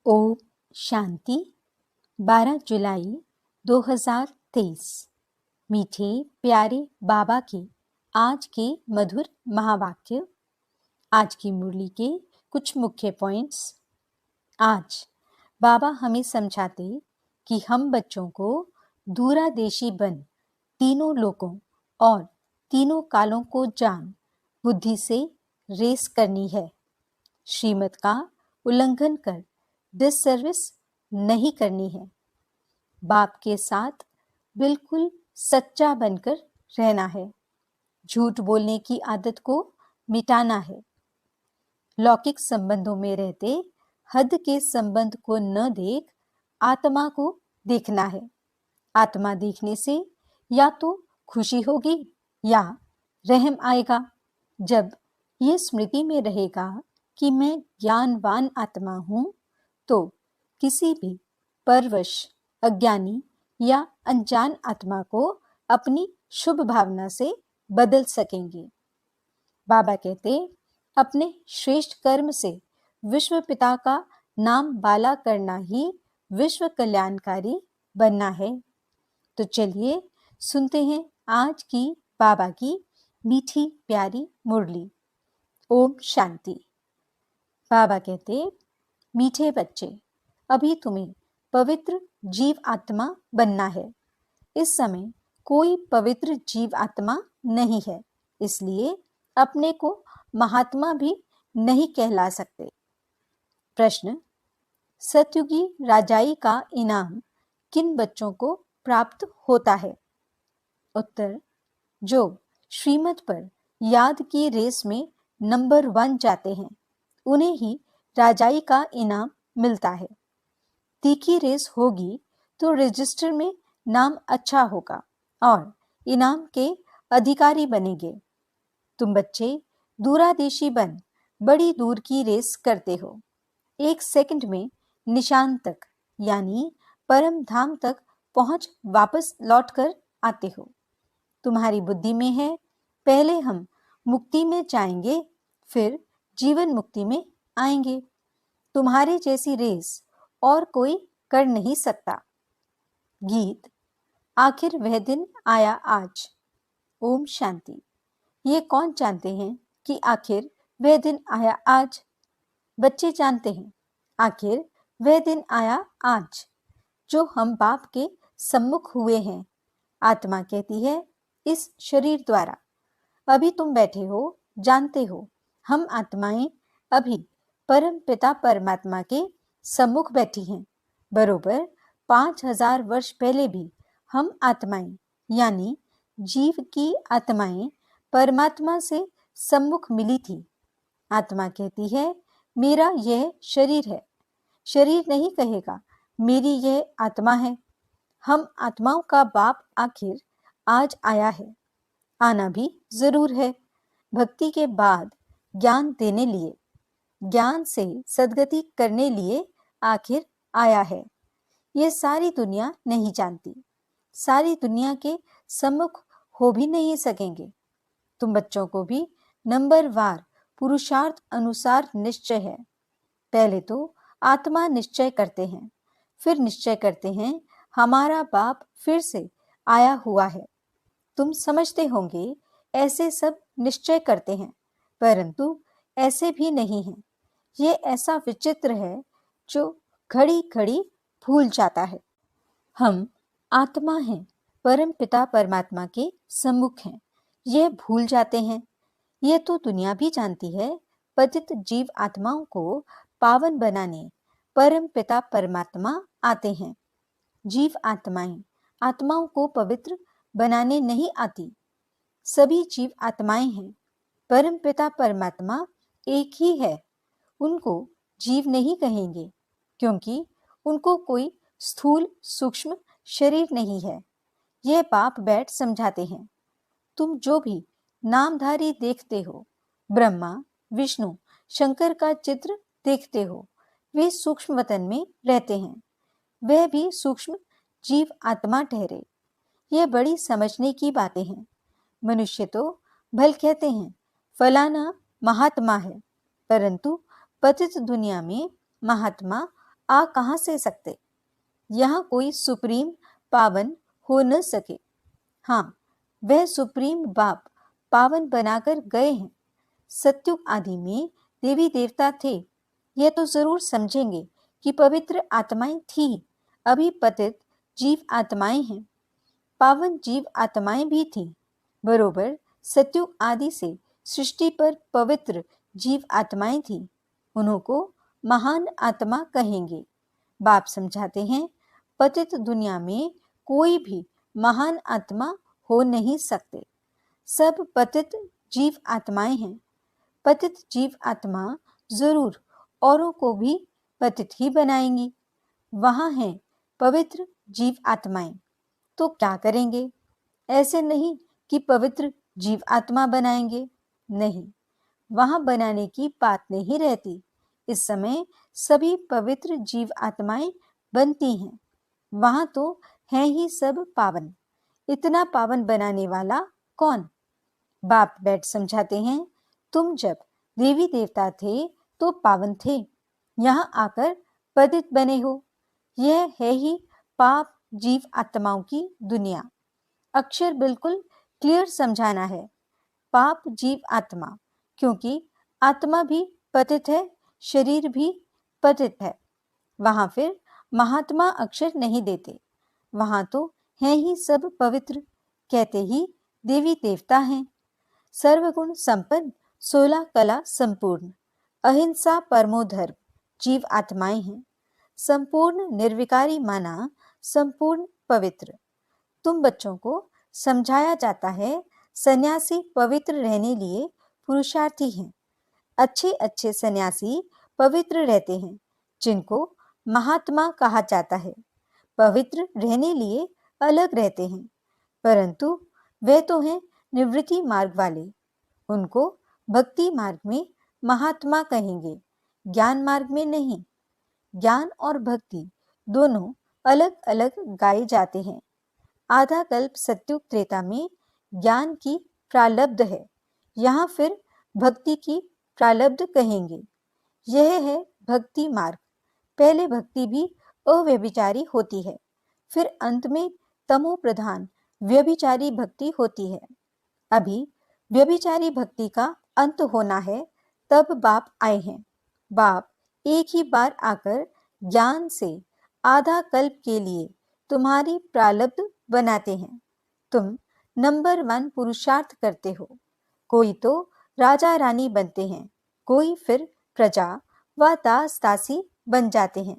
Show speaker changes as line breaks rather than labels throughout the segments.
ओम शांति। 12 जुलाई 2023। मीठे प्यारे बाबा के आज के मधुर महावाक्य। आज की मुरली के कुछ मुख्य पॉइंट्स। आज बाबा हमें समझाते कि हम बच्चों को दूरादेशी बन तीनों लोकों और तीनों कालों को जान बुद्धि से रेस करनी है। श्रीमत का उल्लंघन कर डिससर्विस नहीं करनी है। बाप के साथ बिल्कुल सच्चा बनकर रहना है। झूठ बोलने की आदत को मिटाना है। लौकिक संबंधों में रहते हद के संबंध को न देख आत्मा को देखना है। आत्मा देखने से या तो खुशी होगी या रहम आएगा। जब ये स्मृति में रहेगा कि मैं ज्ञानवान आत्मा हूं, तो किसी भी परवश अज्ञानी या अनजान आत्मा को अपनी शुभ भावना से बदल सकेंगे। बाबा कहते, अपने श्रेष्ठ कर्म से विश्व पिता का नाम बाला करना ही विश्व कल्याणकारी बनना है। तो चलिए सुनते हैं आज की बाबा की मीठी प्यारी मुरली। ओम शांति। बाबा कहते, मीठे बच्चे, अभी तुम्हें पवित्र जीव आत्मा बनना है। इस समय कोई पवित्र जीव आत्मा नहीं है, इसलिए अपने को महात्मा भी नहीं कहला सकते। प्रश्न, सतयुगी राजाई का इनाम किन बच्चों को प्राप्त होता है? उत्तर, जो श्रीमत पर याद की रेस में नंबर 1 जाते हैं, उन्हें ही राजाई का इनाम मिलता है। तीखी रेस होगी तो रजिस्टर में नाम अच्छा होगा और इनाम के अधिकारी बनेंगे। तुम बच्चे दूरादेशी बन बड़ी दूर की रेस करते हो। 1 सेकंड में निशान तक यानी परम धाम तक पहुंच वापस लौट कर आते हो। तुम्हारी बुद्धि में है, पहले हम मुक्ति में जाएंगे, फिर जीवन मुक्ति में आएंगे। तुम्हारी जैसी रेस और कोई कर नहीं सकता। गीत, आखिर वह दिन आया आज। ओम शांति। ये कौन जानते हैं कि आखिर वह दिन आया आज? बच्चे जानते हैं, आखिर वह दिन आया आज जो हम बाप के सम्मुख हुए हैं। आत्मा कहती है, इस शरीर द्वारा। अभी तुम बैठे हो, जानते हो, हम आत्माएं अभी परम पिता परमात्मा के सम्मुख बैठी हैं। बरोबर 5000 वर्ष पहले भी हम आत्माएं यानी जीव की आत्माएं परमात्मा से सम्मुख मिली थी। आत्मा कहती है, मेरा यह शरीर है। शरीर नहीं कहेगा, मेरी यह आत्मा है। हम आत्माओं का बाप आखिर आज आया है। आना भी जरूर है। भक्ति के बाद ज्ञान देने लिए, ज्ञान से सद्गति करने लिए आखिर आया है। ये सारी दुनिया नहीं जानती, सारी दुनिया के सम्मुख हो भी नहीं सकेंगे। तुम बच्चों को भी नंबरवार पुरुषार्थ अनुसार निश्चय है। पहले तो आत्मा निश्चय करते हैं, फिर निश्चय करते हैं हमारा बाप फिर से आया हुआ है। तुम समझते होंगे ऐसे सब निश्चय करते हैं, परंतु ऐसे भी नहीं है। ये ऐसा विचित्र है जो घड़ी घड़ी भूल जाता है। हम आत्मा हैं, परम पिता परमात्मा के सम्मुख हैं, यह भूल जाते हैं। ये तो दुनिया भी जानती है, पतित जीव आत्माओं को पावन बनाने परम पिता परमात्मा आते हैं। जीव आत्माएं आत्माओं को पवित्र बनाने नहीं आती। सभी जीव आत्माएं हैं, परम पिता परमात्मा एक ही है। उनको जीव नहीं कहेंगे, क्योंकि उनको कोई स्थूल सूक्ष्म शरीर नहीं है। यह बाप बैठ समझाते हैं। तुम जो भी नामधारी देखते हो, ब्रह्मा विष्णु शंकर का चित्र देखते हो, वे सूक्ष्म वतन में रहते हैं। वह भी सूक्ष्म जीव आत्मा ठहरे। यह बड़ी समझने की बातें हैं। मनुष्य तो भल कहते हैं फलाना महात्मा है, परंतु पतित दुनिया में महात्मा आ कहाँ से सकते। यहाँ कोई सुप्रीम पावन हो न सके। हाँ, वह सुप्रीम बाप पावन बनाकर गए हैं। सत्युग आदि में देवी देवता थे, यह तो जरूर समझेंगे कि पवित्र आत्माएं थी। अभी पतित जीव आत्माएं हैं, पावन जीव आत्माएं भी थी। बरोबर सत्युग आदि से सृष्टि पर पवित्र जीव आत्माएं थी, उन्हों को महान आत्मा कहेंगे। बाप समझाते हैं, पतित दुनिया में कोई भी महान आत्मा हो नहीं सकते। सब पतित जीव आत्माएं हैं। पतित जीव आत्मा जरूर औरों को भी पतित ही बनाएंगी। वहां हैं पवित्र जीव आत्माएं, तो क्या करेंगे? ऐसे नहीं कि पवित्र जीव आत्मा बनाएंगे, नहीं, वहां बनाने की बात नहीं रहती। इस समय सभी पवित्र जीव आत्माएं बनती हैं। वहां तो हैं ही सब पावन। इतना पावन बनाने वाला कौन? बाप बैठ समझाते हैं, तुम जब देवी देवता थे तो पावन थे, यहाँ आकर पतित बने हो। यह है ही पाप जीव आत्माओं की दुनिया। अक्षर बिल्कुल क्लियर समझाना है। पाप जीव आत्मा, क्योंकि आत्मा भी पतित है, शरीर भी पतित है। वहां फिर महात्मा अक्षर नहीं देते, वहां तो हैं ही सब पवित्र, कहते ही देवी देवता हैं। सर्वगुण संपन्न, 16 कला संपूर्ण, अहिंसा परमो धर्म जीव आत्माएं हैं। संपूर्ण निर्विकारी माना, संपूर्ण पवित्र। तुम बच्चों को समझाया जाता है, सन्यासी पवित्र रहने लिए पुरुषार्थी हैं। अच्छे अच्छे सन्यासी पवित्र रहते हैं, जिनको महात्मा कहा जाता है। पवित्र रहने लिए अलग रहते हैं, परंतु वे तो हैं निवृत्ति मार्ग वाले। उनको भक्ति मार्ग में महात्मा कहेंगे, ज्ञान मार्ग में नहीं। ज्ञान और भक्ति दोनों अलग अलग गाए जाते हैं। आधा कल्प सत्युग त्रेता में ज्ञान की प्रालब्ध है, यहाँ फिर भक्ति की प्रालब्ध कहेंगे। यह है भक्ति मार्ग। पहले भक्ति भी अव्यभिचारी होती है, फिर अंत में तमो प्रधान व्यभिचारी भक्ति होती है। अभी व्यभिचारी भक्ति का अंत होना है, तब बाप आए हैं। बाप एक ही बार आकर ज्ञान से आधा कल्प के लिए तुम्हारी प्रालब्ध बनाते हैं। तुम नंबर 1 पुरुषार्थ करते हो। कोई तो राजा रानी बनते हैं, कोई फिर प्रजा व दास दासी बन जाते हैं,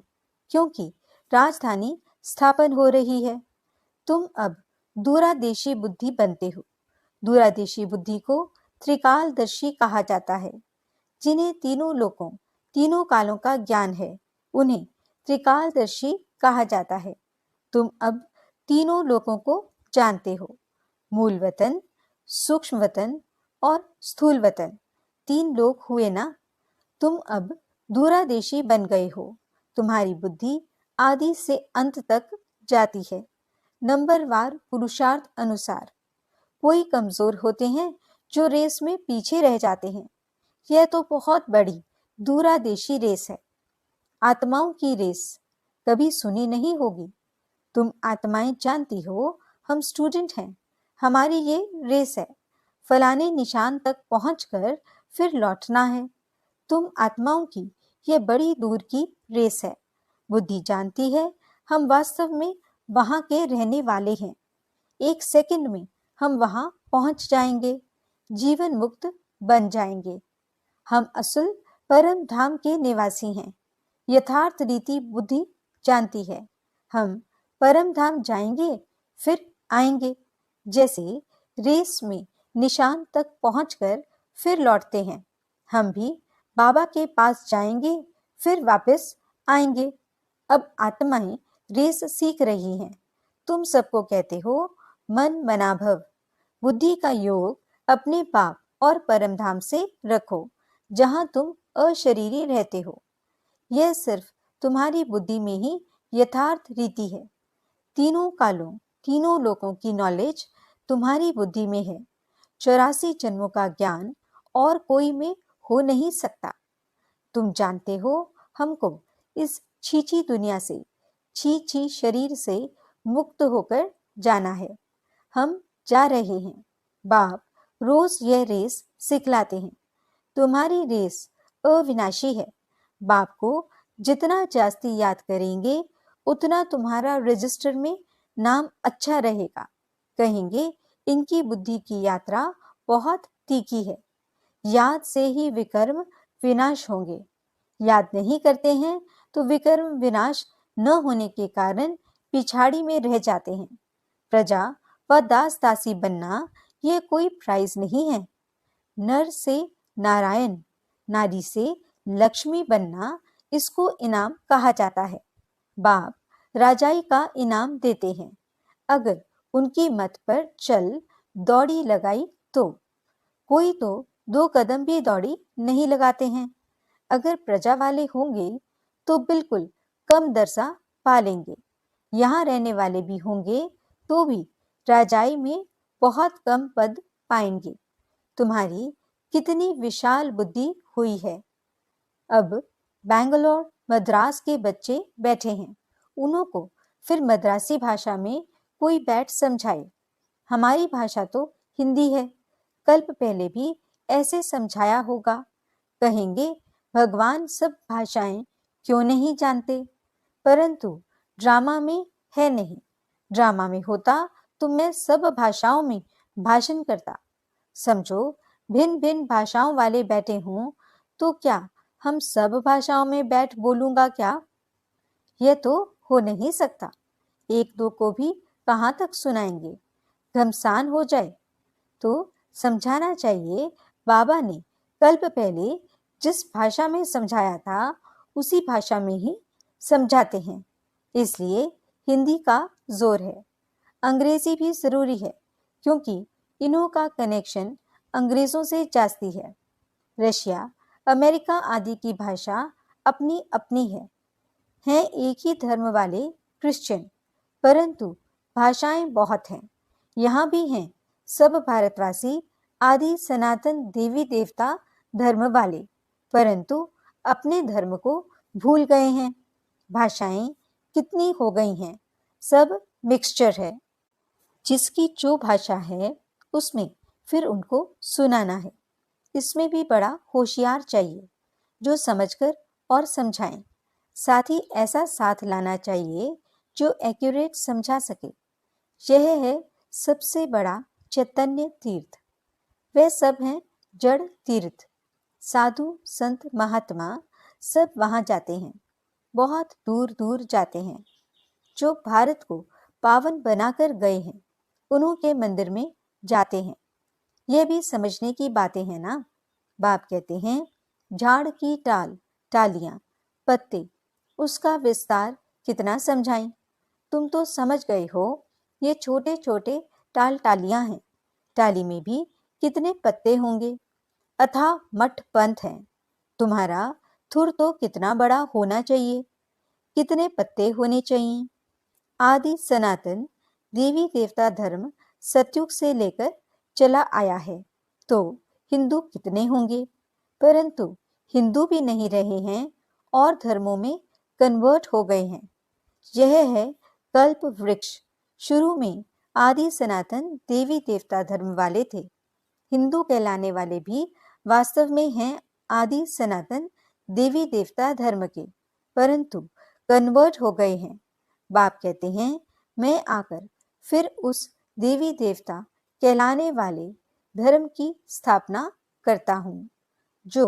क्योंकि राजधानी स्थापन हो रही है। तुम अब दूरादेशी बुद्धि बनते हो। दूरादेशी बुद्धि को त्रिकालदर्शी कहा जाता है। जिन्हें तीनों लोकों, तीनों कालों का ज्ञान है, उन्हें त्रिकालदर्शी कहा जाता है। तुम अब तीनों लोकों को जानते हो। मूल वतन, सूक्ष्म वतन और स्थूल वतन, 3 लोक हुए ना। तुम अब दूरादेशी बन गए हो। तुम्हारी बुद्धि आदि से अंत तक जाती है, नंबरवार पुरुषार्थ अनुसार। कोई कमजोर होते हैं जो रेस में पीछे रह जाते हैं। यह तो बहुत बड़ी दूरादेशी रेस है। आत्माओं की रेस कभी सुनी नहीं होगी। तुम आत्माएं जानती हो, हम स्टूडेंट हैं, हमारी ये रेस है। फलाने निशान तक पहुंचकर फिर लौटना है। तुम आत्माओं की यह बड़ी दूर की रेस है। बुद्धि जानती है, हम वास्तव में वहां के रहने वाले हैं। 1 सेकंड में हम वहां पहुंच जाएंगे, जीवन मुक्त बन जाएंगे। हम असुल परम धाम के निवासी हैं। यथार्थ रीति बुद्धि जानती है, हम परम धाम जाएंगे फिर आएंगे। जैसे रेस में निशान तक पहुंचकर फिर लौटते हैं, हम भी बाबा के पास जाएंगे फिर वापस आएंगे। अब आत्माएं रेस सीख रही हैं। तुम सबको कहते हो मन मना भव। बुद्धि का योग अपने बाप और परम धाम से रखो, जहां तुम अशरीरी रहते हो। यह सिर्फ तुम्हारी बुद्धि में ही यथार्थ रीति है। तीनों कालों, तीनों लोकों की नॉलेज तुम्हारी बुद्धि में है। 84 जन्मों का ज्ञान और कोई में हो नहीं सकता। तुम जानते हो, हमको इस छीछी दुनिया से, छी शरीर से मुक्त होकर जाना है। हम जा रहे हैं। बाप रोज यह रेस सिखलाते हैं। तुम्हारी रेस अविनाशी है। बाप को जितना जास्ती याद करेंगे उतना तुम्हारा रजिस्टर में नाम अच्छा रहेगा। कहेंगे इनकी बुद्धि की यात्रा बहुत तीखी है। याद से ही विकर्म विनाश होंगे। याद नहीं करते हैं तो विकर्म विनाश न होने के कारण पिछाड़ी में रह जाते हैं। प्रजा व दास दासी बनना यह कोई प्राइज नहीं है। नर से नारायण, नारी से लक्ष्मी बनना, इसको इनाम कहा जाता है। बाप राजाई का इनाम देते हैं। अगर उनकी मत पर चल दौड़ी लगाई तो कोई तो 2 कदम भी दौड़ी नहीं लगाते हैं। अगर प्रजा वाले होंगे तो बिल्कुल कम दरसा पालेंगे। यहाँ रहने वाले भी होंगे तो भी राजाई में बहुत कम पद पाएंगे। तुम्हारी कितनी विशाल बुद्धि हुई है। अब बैंगलोर मद्रास के बच्चे बैठे हैं। उनको फिर मद्रासी भाषा में कोई बैठ समझाए। हमारी भाषा तो हिंदी है। कल्प पहले भी ऐसे समझाया होगा। कहेंगे भगवान सब भाषाएं क्यों नहीं जानते, परंतु ड्रामा में है नहीं। ड्रामा में होता तो मैं सब भाषाओं में भाषण करता। समझो भिन्न भिन्न भाषाओं वाले बैठे हों तो क्या हम सब भाषाओं में बैठ बोलूंगा क्या? यह तो हो नहीं सकता। 1-2 को भी कहाँ तक सुनाएंगे? घमसान हो जाए। तो समझाना चाहिए बाबा ने कल्प पहले जिस भाषा में समझाया था उसी भाषा में ही समझाते हैं। इसलिए हिंदी का जोर है। अंग्रेजी भी जरूरी है क्योंकि इन्हों का कनेक्शन अंग्रेजों से जास्ती है। रशिया, अमेरिका आदि की भाषा अपनी अपनी है। हैं एक ही धर्म वाले क्रिश्चियन, परंतु भाषाएं बहुत हैं। यहाँ भी हैं सब भारतवासी आदि सनातन देवी देवता धर्म वाले, परंतु अपने धर्म को भूल गए हैं। भाषाएं कितनी हो गई हैं, सब मिक्सचर है। जिसकी जो भाषा है उसमें फिर उनको सुनाना है। इसमें भी बड़ा होशियार चाहिए जो समझकर और समझाएं। साथ ही ऐसा साथ लाना चाहिए जो एक्यूरेट समझा सके। यह है सबसे बड़ा चैतन्य तीर्थ। वे सब हैं जड़ तीर्थ। साधु संत महात्मा सब वहां जाते हैं, बहुत दूर दूर जाते हैं। जो भारत को पावन बनाकर गए हैं उन्हों के मंदिर में जाते हैं। यह भी समझने की बातें हैं ना। बाप कहते हैं झाड़ की टाल, टालियां, पत्ते, उसका विस्तार कितना समझाएं। तुम तो समझ गए हो। ये छोटे छोटे टाल टालियां हैं। टाली में भी कितने पत्ते होंगे। अथाह मठ पंथ है। तुम्हारा थुर तो कितना बड़ा होना चाहिए। कितने पत्ते होने चाहिए। आदि सनातन देवी देवता धर्म सतयुग से लेकर चला आया है तो हिंदू कितने होंगे। परंतु हिंदू भी नहीं रहे हैं और धर्मों में कन्वर्ट हो गए हैं। यह है कल्प वृक्ष। शुरू में आदि सनातन देवी देवता धर्म वाले थे। हिंदू कहलाने वाले भी वास्तव में हैं आदि सनातन देवी देवता धर्म के, परंतु कन्वर्ट हो गए हैं। बाप कहते हैं मैं आकर फिर उस देवी देवता कहलाने वाले धर्म की स्थापना करता हूँ। जो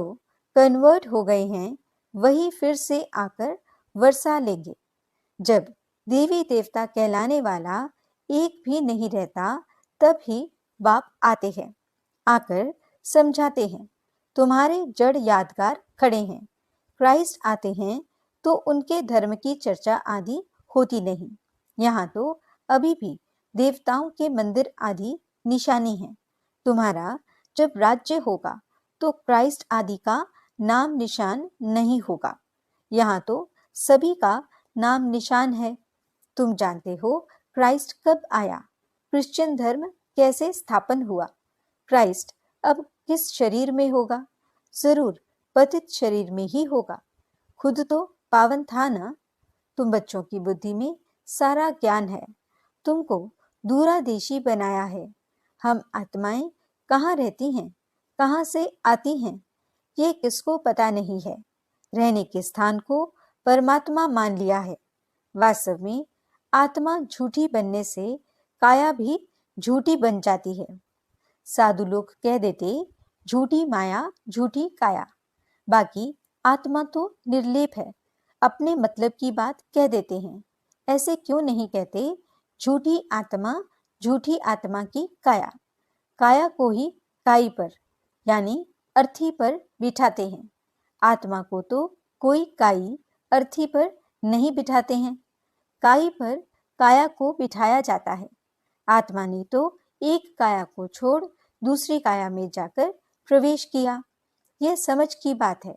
कन्वर्ट हो गए हैं वही फिर से आकर वर्षा लेंगे। जब देवी देवता कहलाने वाला एक भी नहीं रहता तब ही बाप आते हैं। आकर समझाते हैं। तुम्हारे जड़ यादगार खड़े हैं। क्राइस्ट आते हैं तो उनके धर्म की चर्चा आदि होती नहीं। यहाँ तो अभी भी देवताओं के मंदिर आदि निशानी है। तुम्हारा जब राज्य होगा तो क्राइस्ट आदि का नाम निशान नहीं होगा। यहाँ तो सभी का नाम निशान है। तुम जानते हो क्राइस्ट कब आया, क्रिश्चियन धर्म कैसे स्थापन हुआ। क्राइस्ट अब किस शरीर में होगा? जरूर पतित शरीर में ही होगा। खुद तो पावन था ना, तुम बच्चों की बुद्धि में सारा ज्ञान है, तुमको दूरादेशी बनाया है। हम आत्माएं कहाँ रहती हैं, कहाँ से आती हैं, ये किसको पता नहीं है। रहने के स्थान को परमात्मा मान लिया है। वास्तव में आत्मा झूठी बनने से काया भी झूठी बन जाती है। साधु लोग कह देते झूठी माया झूठी काया, बाकी आत्मा तो निर्लेप है, अपने मतलब की बात कह देते हैं। ऐसे क्यों नहीं कहते झूठी आत्मा की काया। काया को ही काई पर यानी अर्थी पर बिठाते हैं। आत्मा को तो कोई काई अर्थी पर नहीं बिठाते हैं, काई पर काया को बिठाया जाता है। आत्मा ने तो एक काया को छोड़ दूसरी काया में जाकर प्रवेश किया। यह समझ की बात है।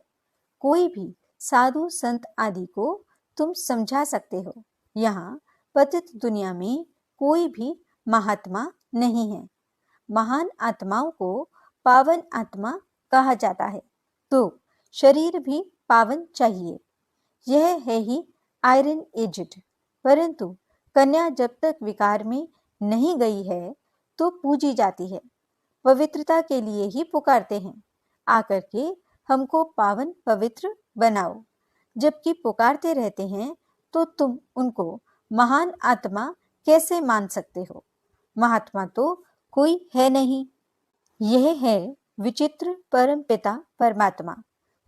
कोई भी साधु संत आदि को तुम समझा सकते हो। यहाँ पतित दुनिया में कोई भी महात्मा नहीं है। महान आत्माओं को पावन आत्मा कहा जाता है, तो शरीर भी पावन चाहिए। यह है ही आयरन एजेड। परंतु कन्या जब तक विकार में नहीं गई है तो पूजी जाती है। पवित्रता के लिए ही पुकारते हैं, आकर के हमको पावन पवित्र बनाओ। जबकि पुकारते रहते हैं तो तुम उनको महान आत्मा कैसे मान सकते हो? महात्मा तो कोई है नहीं। यह है विचित्र परम पिता परमात्मा।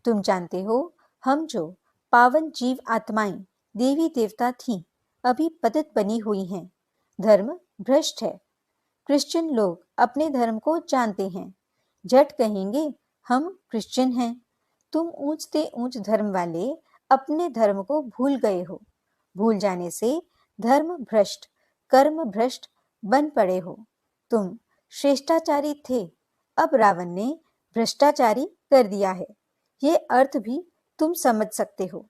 तुम जानते हो, हम जो पावन जीव आत्माएं देवी देवता थीं, अभी पतित बनी हुई हैं। धर्म भ्रष्ट है। क्रिश्चियन लोग अपने धर्म को जानते हैं, झट कहेंगे हम क्रिश्चियन हैं। तुम ऊंचते ऊंच धर्म वाले अपने धर्म को भूल गए हो। भूल जाने से धर्म भ्रष्ट कर्म भ्रष्ट बन पड़े हो। तुम श्रेष्ठाचारी थे, अब रावण ने भ्रष्टाचारी कर दिया है। ये अर्थ भी तुम समझ सकते हो।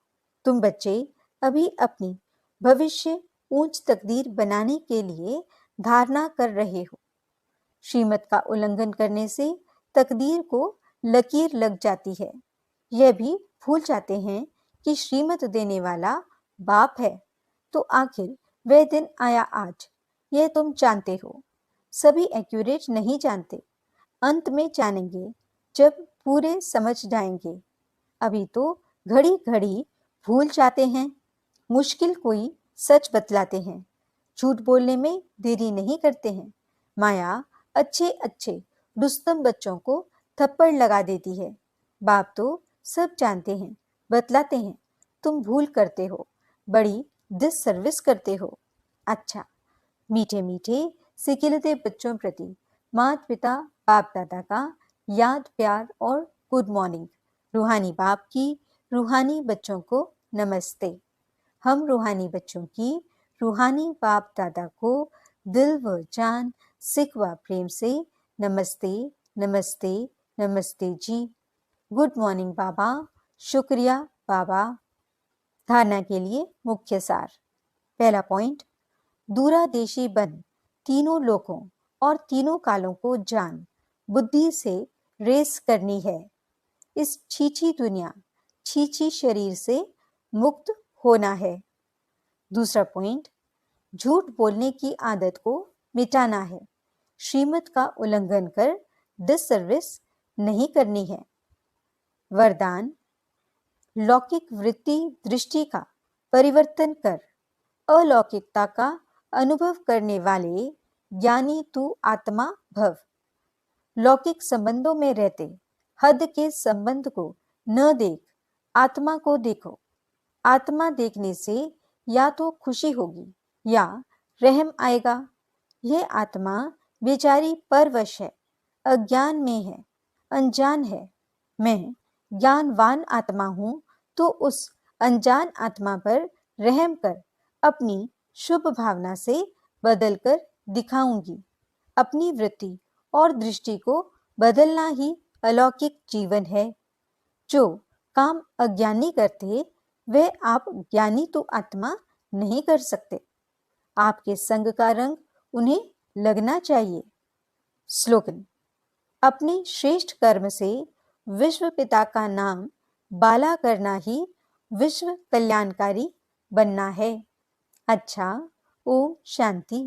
तुम बच्चे अभी अपनी भविष्य ऊंच तकदीर बनाने के लिए धारणा कर रहे हो। श्रीमत का उल्लंघन करने से तकदीर को लकीर लग जाती है। यह भी भूल जाते हैं कि श्रीमत देने वाला बाप है। तो आखिर वह दिन आया आज, यह तुम जानते हो। सभी एक्यूरेट नहीं जानते, अंत में जानेंगे जब पूरे समझ जाएंगे। अभी तो घड़ी घड़ी भूल जाते हैं। मुश्किल कोई सच बतलाते हैं, झूठ बोलने में देरी नहीं करते हैं। माया अच्छे अच्छे रुस्तम बच्चों को थप्पड़ लगा देती है। बाप तो सब जानते हैं, बतलाते हैं। तुम भूल करते हो, बड़ी डिससर्विस करते हो। अच्छा, मीठे मीठे सिकिलते बच्चों प्रति माता पिता बाप दादा का याद प्यार और गुड मॉर्निंग। रूहानी बाप की रूहानी बच्चों को नमस्ते। हम रूहानी बच्चों की रूहानी बाप दादा को दिल व जान सिख व प्रेम से नमस्ते नमस्ते नमस्ते जी। गुड मॉर्निंग बाबा, शुक्रिया बाबा। धारणा के लिए मुख्य सार। पहला पॉइंट, दूरादेशी बन तीनों लोकों और तीनों कालों को जान बुद्धि से रेस करनी है। इस छीछी दुनिया छीछी शरीर से मुक्त होना है। दूसरा पॉइंट, झूठ बोलने की आदत को मिटाना है। श्रीमत का उल्लंघन कर डिससर्विस नहीं करनी है। वरदान, लौकिक वृत्ति दृष्टि का परिवर्तन कर अलौकिकता का अनुभव करने वाले ज्ञानी तू आत्मा भव। लौकिक संबंधों में रहते हद के संबंध को न देख, आत्मा को देखो। आत्मा देखने से या तो खुशी होगी या रहम आएगा। यह आत्मा बेचारी परवश है, अज्ञान में है, अनजान है। मैं ज्ञानवान आत्मा हूं, तो उस अनजान आत्मा पर रहम कर अपनी शुभ भावना से बदलकर दिखाऊंगी। अपनी वृत्ति और दृष्टि को बदलना ही अलौकिक जीवन है। जो काम अज्ञानी करते वह आप ज्ञानी तो आत्मा नहीं कर सकते। आपके संग का रंग उन्हें लगना चाहिए। स्लोगन, अपने श्रेष्ठ कर्म से विश्व पिता का नाम बाला करना ही विश्व कल्याणकारी बनना है। अच्छा, ओम शांति।